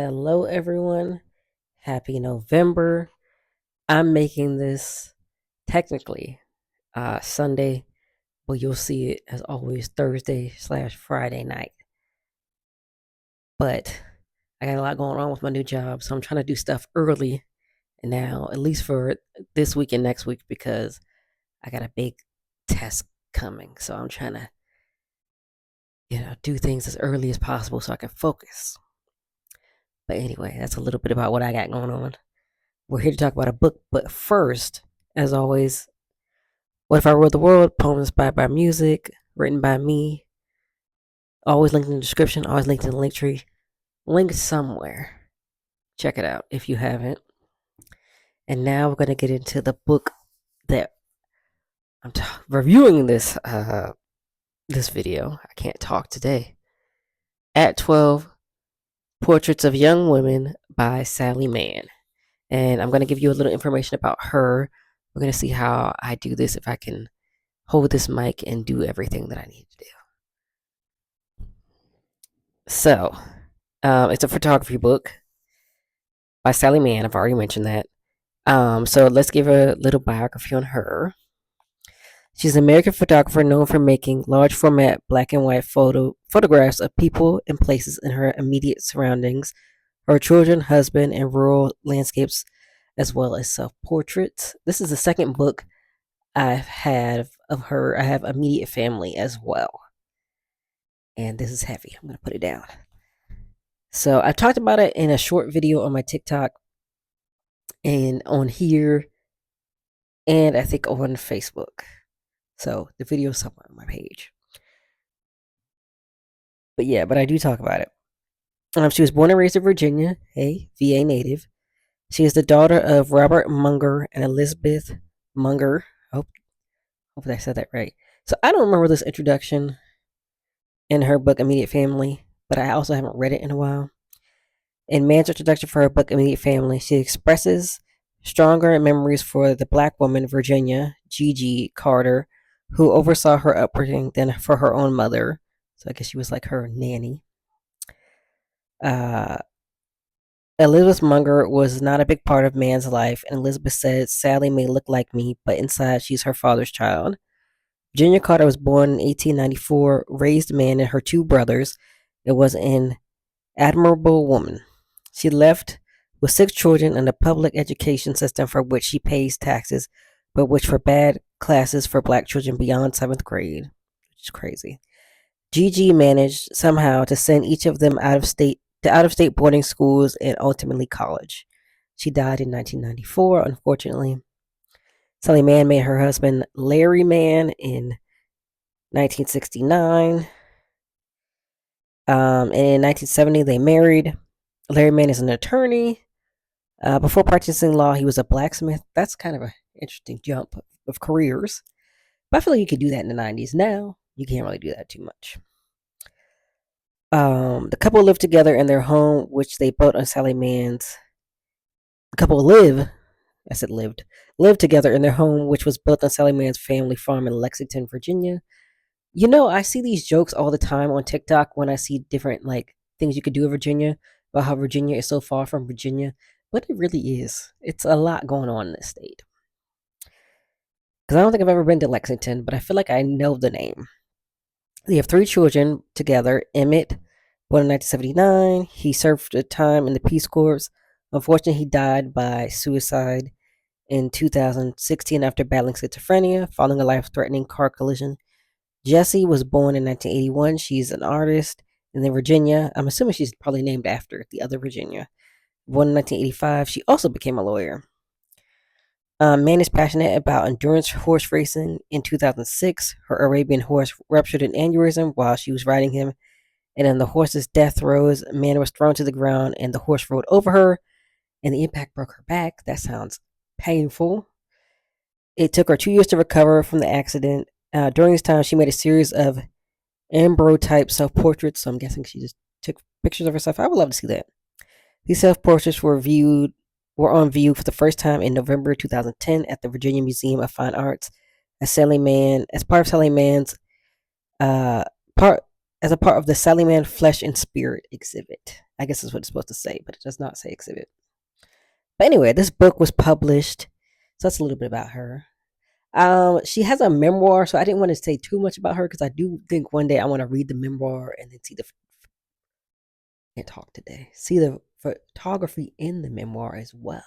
Hello, everyone. Happy November. I'm making this technically Sunday, but you'll see it as always Thursday/Friday night. But I got a lot going on with my new job, so I'm trying to do stuff early now, at least for this week and next week, because I got a big test coming. So I'm trying to, do things as early as possible so I can focus. But anyway, that's a little bit about what I got going on. We're here to talk about a book, but first, as always, What If I Ruled the World? Poem inspired by music, written by me. Always linked in the description, always linked in the link tree. Linked somewhere. Check it out if you haven't. And now we're going to get into the book that I'm reviewing this video. I can't talk today. At 12, Portraits of Young Women by Sally Mann. And I'm going to give you a little information about her. We're going to see how I do this, if I can hold this mic and do everything that I need to do. So, it's a photography book by Sally Mann. I've already mentioned that. So let's give a little biography on her. She's an American photographer known for making large format black and white photographs of people and places in her immediate surroundings, her children, husband, and rural landscapes, as well as self portraits. This is the second book I've had of her. I have immediate family as well. And this is heavy. I'm going to put it down. So I talked about it in a short video on my TikTok and on here, and I think on Facebook. So the video is somewhere on my page. But I do talk about it. She was born and raised in Virginia, a VA native. She is the daughter of Robert Munger and Elizabeth Munger. Hopefully I said that right. So I don't remember this introduction in her book Immediate Family, but I also haven't read it in a while. In Mann's introduction for her book Immediate Family, she expresses stronger memories for the black woman Virginia Gigi Carter, who oversaw her upbringing than for her own mother. So I guess she was like her nanny. Elizabeth Munger was not a big part of Mann's life, and Elizabeth said, Sally may look like me, but inside she's her father's child. Virginia Carter was born in 1894, raised Mann and her two brothers, and was an admirable woman. She left with 6 children in a public education system for which she pays taxes, but which forbade classes for black children beyond 7th grade, which is crazy. Gigi managed somehow to send each of them out of state boarding schools and ultimately college. She died in 1994, unfortunately. Sally Mann met her husband Larry Mann in 1969. And in 1970, they married. Larry Mann is an attorney. Before practicing law, he was a blacksmith. That's kind of an interesting jump of careers. But I feel like you could do that in the 90s. Now, you can't really do that too much. The couple lived together in their home, which they built on Sally Mann's. The couple lived together in their home, which was built on Sally Mann's family farm in Lexington, Virginia. I see these jokes all the time on TikTok when I see different like things you could do in Virginia, about how Virginia is so far from Virginia, but it really is. It's a lot going on in this state. Because I don't think I've ever been to Lexington, but I feel like I know the name. They have 3 children together. Emmett, born in 1979, he served a time in the Peace Corps. Unfortunately, he died by suicide in 2016 after battling schizophrenia following a life-threatening car collision. Jessie was born in 1981. She's an artist. And then Virginia, I'm assuming she's probably named after the other Virginia. Born in 1985, she also became a lawyer. Mann is passionate about endurance horse racing. In 2006, her Arabian horse ruptured an aneurysm while she was riding him, and in the horse's death throes, Mann was thrown to the ground and the horse rode over her, and the impact broke her back. That sounds painful. It took her 2 years to recover from the accident. During this time, she made a series of ambrotype self-portraits, so I'm guessing she just took pictures of herself. I would love to see that. These self-portraits were on view for the first time in November 2010 at the Virginia Museum of Fine Arts as part of Sally Mann's part as a part of the Sally Mann Flesh and Spirit exhibit. I guess is what it's supposed to say, but it does not say exhibit. But anyway, this book was published, so that's a little bit about her. She has a memoir, so I didn't want to say too much about her because I do think one day I want to read the memoir and then see the and talk today. See the photography in the memoir as well.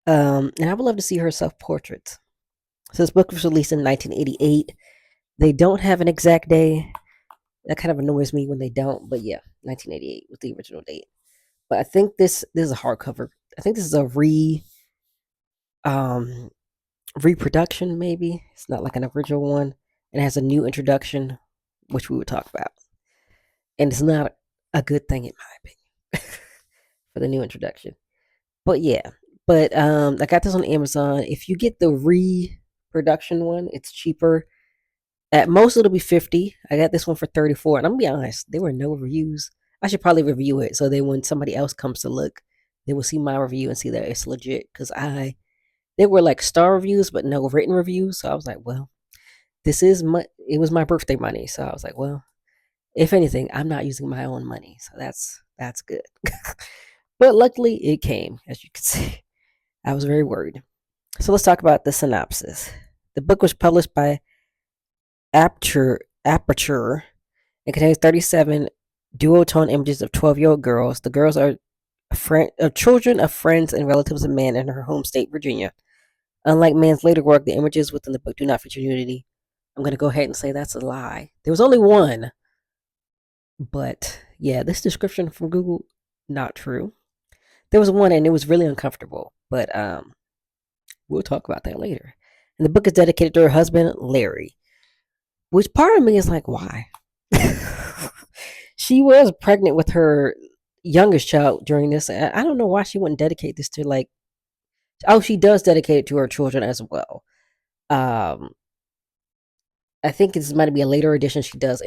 And I would love to see her self portraits. So this book was released in 1988. They don't have an exact day. That kind of annoys me when they don't. But yeah, 1988 was the original date. But I think this is a hardcover. I think this is a um reproduction. Maybe it's not like an original one. And it has a new introduction, which we would talk about. And it's not a good thing in my opinion for the new introduction. But yeah, but I got this on Amazon. If you get the reproduction one, it's cheaper. At most, it'll be 50. I got this one for 34. And I'm gonna be honest, there were no reviews. I should probably review it so that when somebody else comes to look, they will see my review and see that it's legit. Because there were like star reviews, but no written reviews. So I was like, well, it was my birthday money. So I was like, well, if anything, I'm not using my own money. So that's good. But luckily, it came, as you can see. I was very worried. So let's talk about the synopsis. The book was published by Aperture. It contains 37 duotone images of 12-year-old girls. The girls are children of friends and relatives of Mann in her home state, Virginia. Unlike Mann's later work, the images within the book do not feature nudity. I'm going to go ahead and say that's a lie. There was only one, but yeah, this description from Google, not true. There was one and it was really uncomfortable, but we'll talk about that later. And the book is dedicated to her husband, Larry, which part of me is like, why? She was pregnant with her youngest child during this. And I don't know why she wouldn't dedicate this to like. Oh, she does dedicate it to her children as well. Um, I think this might be a later edition. She does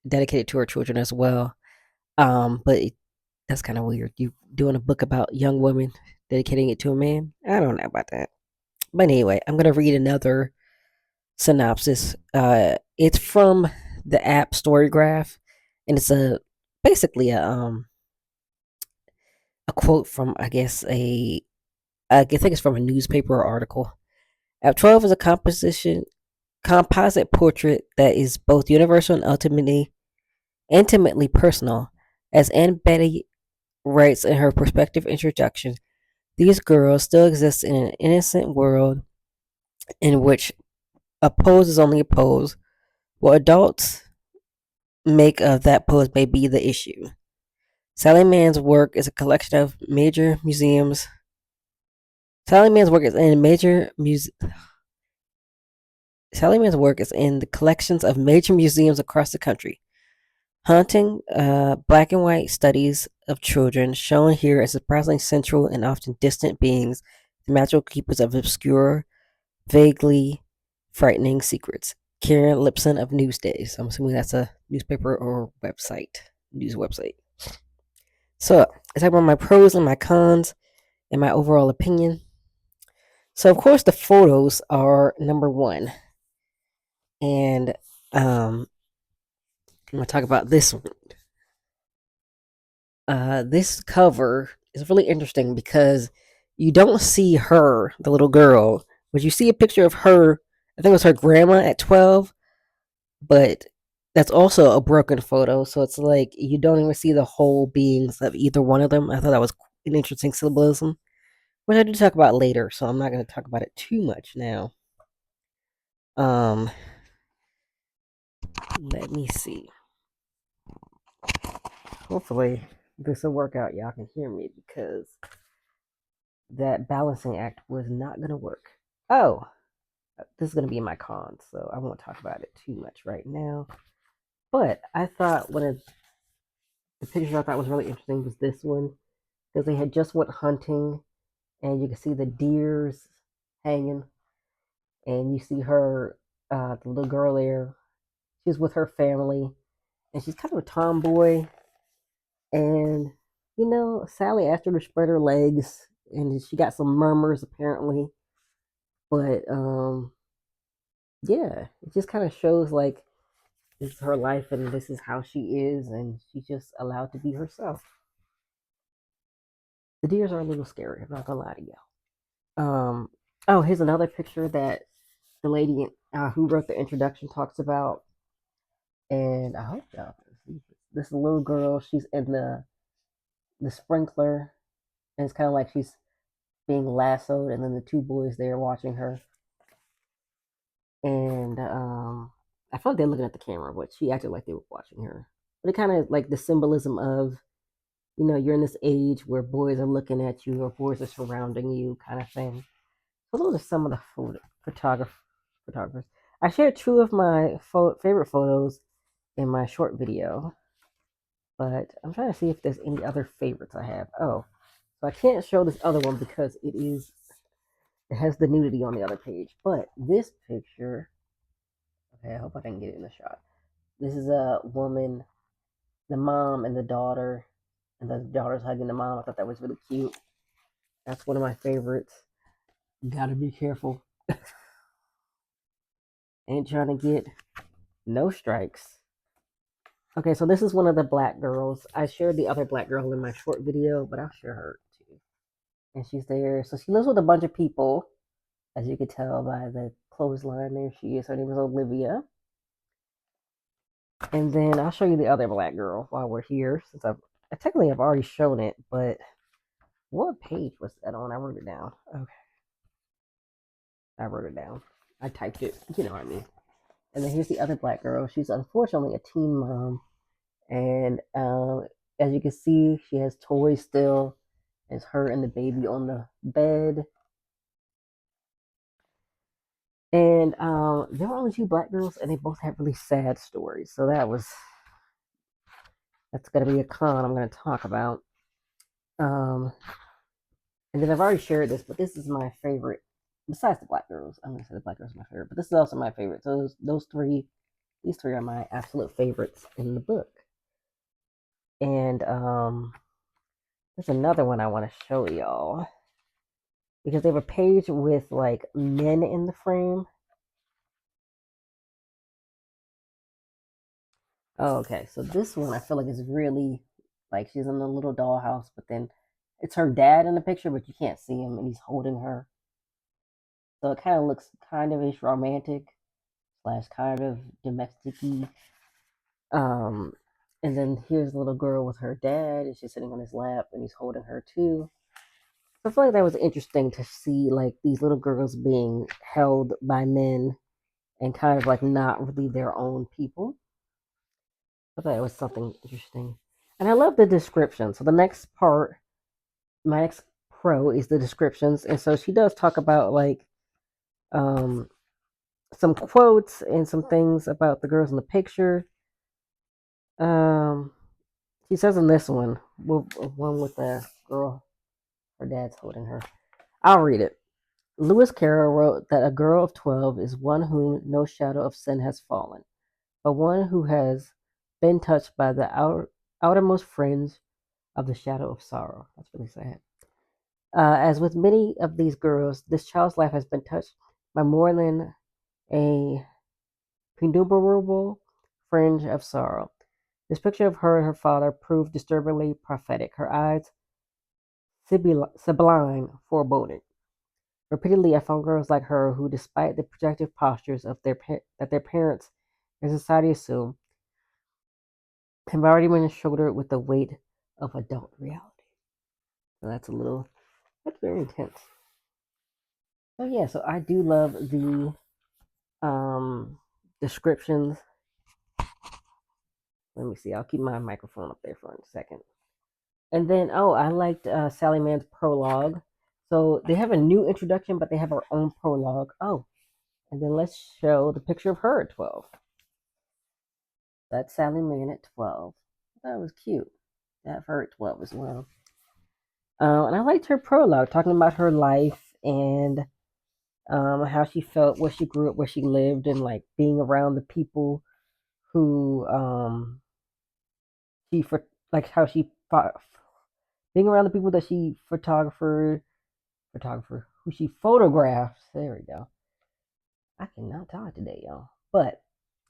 dedicate it to her children as well. But that's kind of weird. You doing a book about young women dedicating it to a man? I don't know about that. But anyway, I'm gonna read another synopsis. It's from the app Storygraph, and it's basically a quote from I think it's from a newspaper or article. App 12 is a composite portrait that is both universal and intimately personal. As Ann Betty writes in her perspective introduction, these girls still exist in an innocent world in which a pose is only a pose. What adults make of that pose may be the issue. Sally Mann's work is a collection of major museums. Sally Mann's work is in major muse. Sally Mann's work is in the collections of major museums across the country. Haunting, black and white studies of children shown here as surprisingly central and often distant beings, the magical keepers of obscure, vaguely frightening secrets. Karen Lipson of Newsdays. I'm assuming that's a newspaper or news website. So, I talk about my pros and my cons and my overall opinion. So, of course, the photos are number one. And I'm going to talk about this one. This cover is really interesting because you don't see her, the little girl, but you see a picture of her. I think it was her grandma at 12, but that's also a broken photo. So it's like you don't even see the whole beings of either one of them. I thought that was an interesting symbolism, which I do talk about later. So I'm not going to talk about it too much now. Um, Let me see. Hopefully, this will work out. Y'all can hear me because that balancing act was not going to work. Oh, this is going to be my cons, so I won't talk about it too much right now. But I thought one of the pictures I thought was really interesting was this one because they had just went hunting, and you can see the deers hanging, and you see her, the little girl there. She's with her family, and she's kind of a tomboy. And Sally asked her to spread her legs, and she got some murmurs apparently. But yeah, it just kind of shows like This is her life, and this is how she is, and she's just allowed to be herself. The deers are a little scary. I'm not gonna lie to you. Oh, here's another picture that the lady who wrote the introduction talks about, and I hope y'all can see this little girl. She's in the sprinkler, and it's kind of like she's being lassoed, and then the two boys there watching her, and I felt like they're looking at the camera, but she acted like they were watching her. But it kind of like the symbolism of, you're in this age where boys are looking at you or boys are surrounding you, kind of thing. So those are some of the photographers. I shared two of my favorite photos in my short video, but I'm trying to see if there's any other favorites I have. Oh, so I can't show this other one because it has the nudity on the other page. But this picture, okay, I hope I can get it in the shot. This is a woman, the mom and the daughter, and the daughter's hugging the mom. I thought that was really cute. That's one of my favorites. Gotta be careful. Ain't trying to get no strikes. Okay, so this is one of the black girls. I shared the other black girl in my short video, but I'll share her too. And she's there. So she lives with a bunch of people, as you could tell by the clothesline. There she is. Her name is Olivia. And then I'll show you the other black girl while we're here, since I've already shown it, but what page was that on? I wrote it down. Okay, I wrote it down. I typed it. You know what I mean. And then here's the other black girl. She's unfortunately a teen mom, and as you can see, she has toys still. It's her and the baby on the bed. And there were only two black girls, and they both had really sad stories. So that's gonna be a con I'm gonna talk about. Um, and then I've already shared this, but this is my favorite. Besides the black girls, I'm gonna say the black girls are my favorite, but this is also my favorite. So these three are my absolute favorites in the book. And there's another one I want to show y'all because they have a page with like men in the frame. Oh, okay, so this one I feel like is really like she's in a little dollhouse, but then it's her dad in the picture, but you can't see him, and he's holding her. So it kind of looks kind of ish romantic slash kind of domestic-y. Um, and then here's the little girl with her dad, and she's sitting on his lap, and he's holding her too. So I feel like that was interesting to see like these little girls being held by men and kind of like not really their own people. I thought it was something interesting. And I love the description. So the next part, my next pro is the descriptions. And so she does talk about like um, some quotes and some things about the girls in the picture. Um, she says in this one, one with the girl, her dad's holding her. I'll read it. Lewis Carroll wrote that a girl of 12 is one whom no shadow of sin has fallen, but one who has been touched by the outermost fringe of the shadow of sorrow. That's really sad. As with many of these girls, this child's life has been touched by more than a penumbral fringe of sorrow. This picture of her and her father proved disturbingly prophetic, her eyes sublime foreboding. Repeatedly, I found girls like her who, despite the projective postures of that their parents and society assume, have already been shouldered with the weight of adult reality. So that's very intense. So yeah, so I do love the descriptions. Let me see. I'll keep my microphone up there for a second. And then, oh, I liked Sally Mann's prologue. So they have a new introduction, but they have her own prologue. Oh, and then let's show the picture of her at 12. That's Sally Mann at 12. That was cute. That her at 12 as well. And I liked her prologue, talking about her life and how she felt, where she grew up, where she lived, and like being around the people who she for like how she fought, being around the people that she photographer who she photographed. There we go. I cannot talk today, y'all. But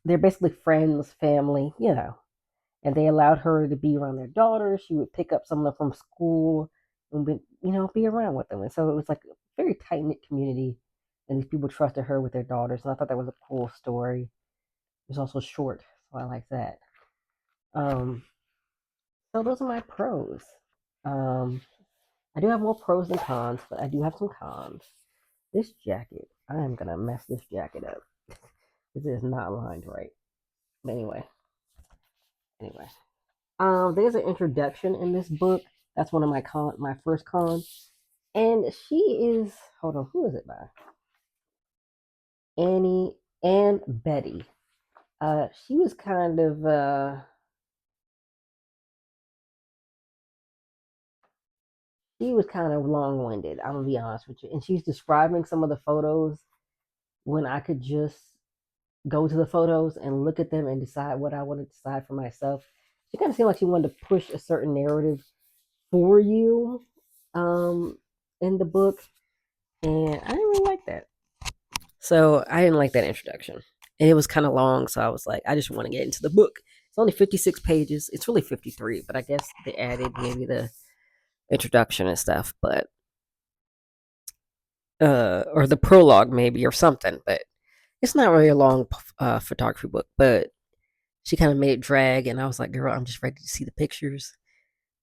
they're basically friends, family, and they allowed her to be around their daughter. She would pick up some of them from school and be around with them. And so it was like a very tight knit community, and these people trusted her with their daughters. And I thought that was a cool story. It was also short, so I like that. Um, so those are my pros. Um, I do have more pros than cons, but I do have some cons. This jacket, I am gonna mess this jacket up. This is not lined right. But anyway. There's an introduction in this book. That's one of my first cons. And she is, hold on, who is it by? Annie and Betty. She was kind of long-winded. I'm gonna be honest with you. And she's describing some of the photos when I could just go to the photos and look at them and decide what I want to decide for myself. She kind of seemed like she wanted to push a certain narrative for you, um, in the book, and I didn't really like that. So I didn't like that introduction. And it was kind of long, so I was like, I just want to get into the book. It's only 56 pages. It's really 53, but I guess they added maybe the introduction and stuff, but or the prologue maybe or something, but it's not really a long photography book, but she kind of made it drag, and I was like, girl, I'm just ready to see the pictures.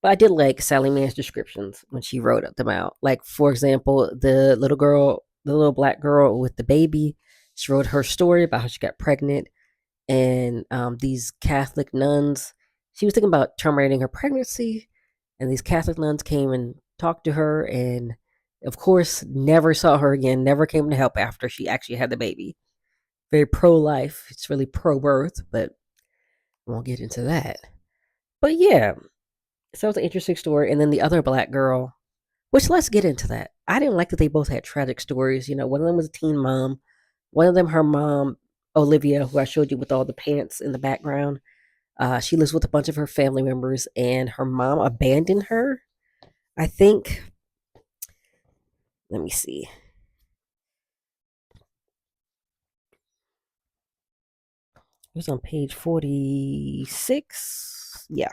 But I did like Sally Mann's descriptions when she wrote them out. Like, for example, the little black girl with the baby, she wrote her story about how she got pregnant, and these Catholic nuns, she was thinking about terminating her pregnancy, and these Catholic nuns came and talked to her, and of course, never saw her again, never came to help after she actually had the baby. Very pro life. It's really pro birth, but we won't get into that. But yeah, so it was an interesting story. And then the other black girl, which let's get into that. I didn't like that they both had tragic stories. One of them was a teen mom. One of them, her mom, Olivia, who I showed you with all the pants in the background. She lives with a bunch of her family members, and her mom abandoned her. I think. Let me see. It was on page 46. Yeah,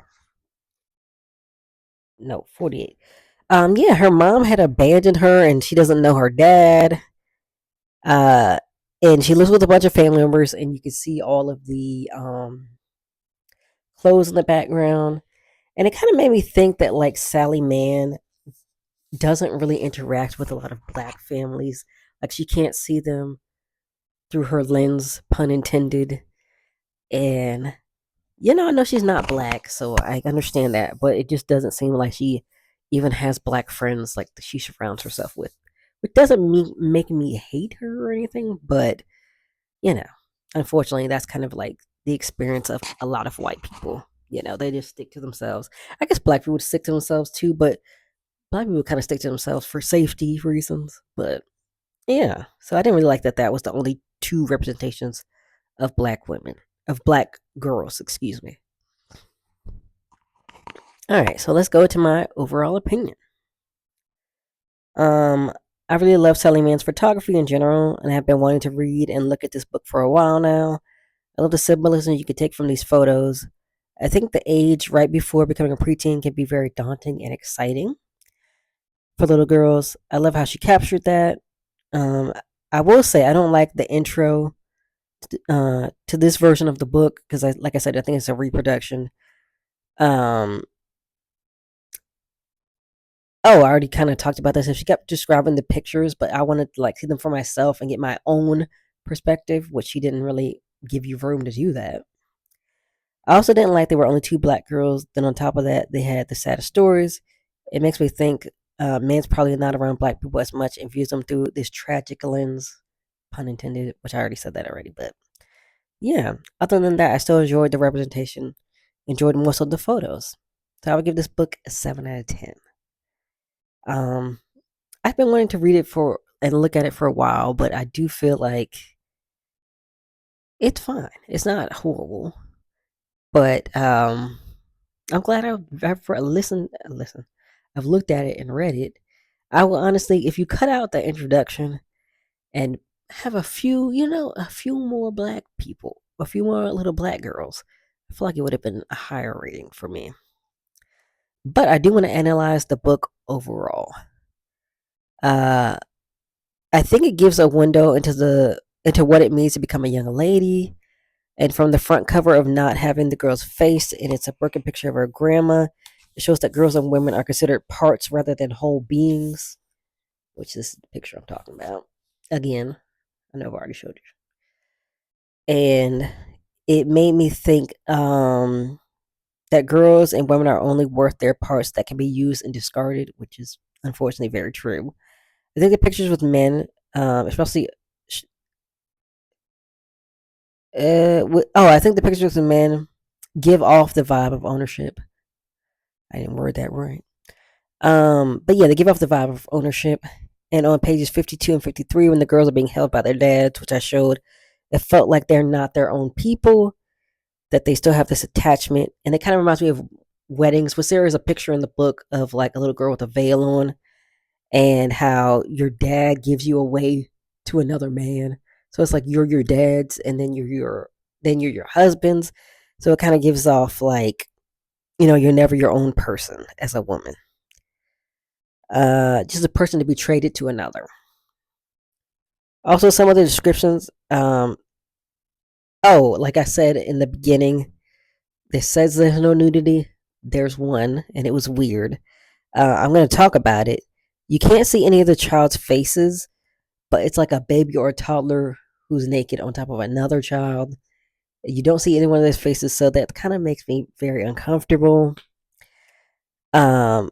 no, 48. Yeah, her mom had abandoned her, and she doesn't know her dad. Uh, and she lives with a bunch of family members, and you can see all of the clothes in the background. And it kind of made me think that like Sally Mann doesn't really interact with a lot of black families. Like she can't see them through her lens, pun intended. And I know she's not black, so I understand that, but it just doesn't seem like she even has black friends like that she surrounds herself with. Which doesn't make me hate her or anything, but you know, unfortunately, that's kind of like the experience of a lot of white people. They just stick to themselves. I guess black people would stick to themselves too, but black people kind of stick to themselves for safety reasons. But yeah, so I didn't really like that. That was the only two representations of black women, of black girls, excuse me. All right, so let's go to my overall opinion. Um, I really love Sally Mann's photography in general, and have been wanting to read and look at this book for a while now. I love the symbolism you can take from these photos. I think the age right before becoming a preteen can be very daunting and exciting for little girls. I love how she captured that. Um, I will say I don't like the intro to this version of the book because, like I said, I think it's a reproduction. Um, oh, I already kind of talked about this. And she kept describing the pictures, but I wanted to like see them for myself and get my own perspective, which she didn't really give you room to do that. I also didn't like there were only two black girls. Then on top of that, they had the saddest stories. It makes me think man's probably not around black people as much and views them through this tragic lens, pun intended, which I already said that already. But yeah, other than that, I still enjoyed the representation, enjoyed most of the photos. So I would give this book a 7 out of 10. Um, I've been wanting to read it for and look at it for a while, but I do feel like it's fine. It's not horrible, but I'm glad I've listened. I've looked at it and read it. I will honestly, if you cut out the introduction and have a few more black people a few more little black girls. I feel like it would have been a higher rating for me. But I do want to analyze the book overall. Uh, I think it gives a window into what it means to become a young lady. And from the front cover of not having the girl's face, and it's a broken picture of her grandma, it shows that girls and women are considered parts rather than whole beings, which is the picture I'm talking about. Again, I know I've already showed you. And it made me think that girls and women are only worth their parts that can be used and discarded, which is unfortunately very true. I think the pictures with men, especially, I think the pictures with men give off the vibe of ownership. I didn't word that right. But yeah, they give off the vibe of ownership. And on pages 52 and 53, when the girls are being held by their dads, which I showed, it felt like they're not their own people, that they still have this attachment. And it kind of reminds me of weddings. Was there is a picture in the book of like a little girl with a veil on, and how your dad gives you away to another man. So it's like you're your dad's, and then you're your husband's. So it kind of gives off like, you're never your own person as a woman. Just a person to be traded to another. Also, some of the descriptions. Oh, like I said in the beginning, it says there's no nudity. There's one, and it was weird. I'm going to talk about it. You can't see any of the child's faces, but it's like a baby or a toddler who's naked on top of another child. You don't see any one of their faces, so that kind of makes me very uncomfortable. Um,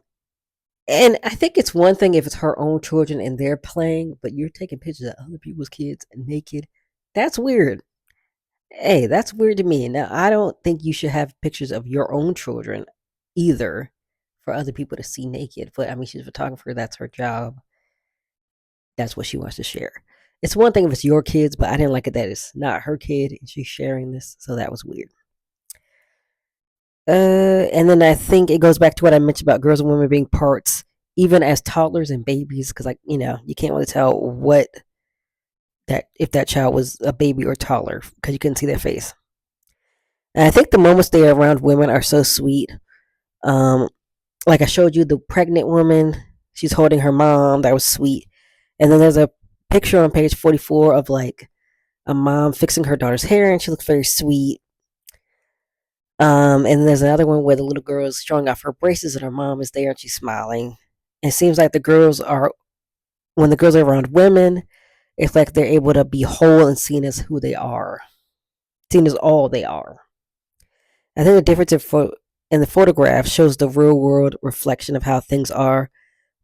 and I think it's one thing if it's her own children and they're playing, but you're taking pictures of other people's kids naked. That's weird. Hey, that's weird to me. Now, I don't think you should have pictures of your own children either for other people to see naked. But I mean, she's a photographer, that's her job. That's what she wants to share. It's one thing if it's your kids, but I didn't like it that it's not her kid and she's sharing this, so that was weird. And then I think it goes back to what I mentioned about girls and women being parts, even as toddlers and babies, because like you can't really tell what that if that child was a baby or toddler because you couldn't see their face. And I think the moments they are around women are so sweet. Um, like I showed you the pregnant woman, she's holding her mom. That was sweet. And then there's a picture on page 44 of like a mom fixing her daughter's hair, and she looks very sweet. And there's another one where the little girl is showing off her braces, and her mom is there, and she's smiling. It seems like when the girls are around women, it's like they're able to be whole and seen as who they are, seen as all they are. I think the difference in the photograph shows the real world reflection of how things are.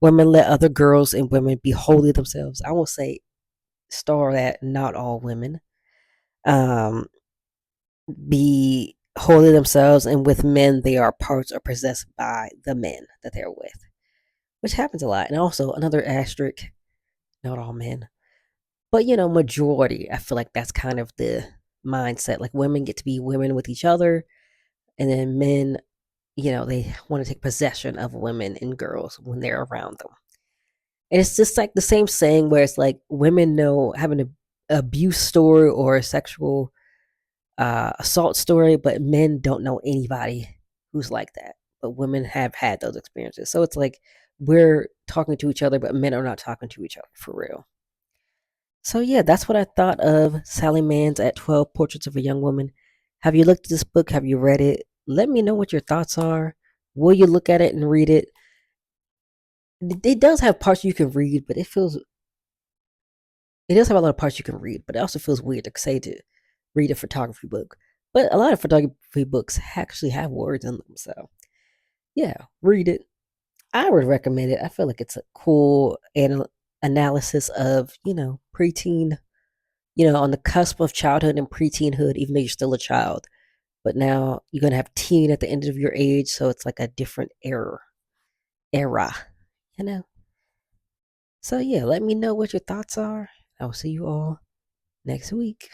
Women let other girls and women be wholly themselves. I won't say star that not all women um, be wholly themselves, and with men, they are parts or possessed by the men that they're with, which happens a lot. And also, another asterisk, not all men, but majority. I feel like that's kind of the mindset. Like women get to be women with each other, and then men, they want to take possession of women and girls when they're around them. And it's just like the same saying where it's like women know having an abuse story or a sexual assault story, but men don't know anybody who's like that. But women have had those experiences. So it's like we're talking to each other, but men are not talking to each other for real. So yeah, that's what I thought of Sally Mann's At 12 Portraits of a Young Woman. Have you looked at this book? Have you read it? Let me know what your thoughts are. Will you look at it and read it? It does have parts you can read, but it does have a lot of parts you can read, but it also feels weird to say to read a photography book. But a lot of photography books actually have words in them, so yeah, read it. I would recommend it. I feel like it's a cool analysis of preteen, on the cusp of childhood and preteenhood, even though you're still a child. But now you're gonna have teen at the end of your age, so it's like a different era, you know. So yeah, let me know what your thoughts are. I will see you all next week.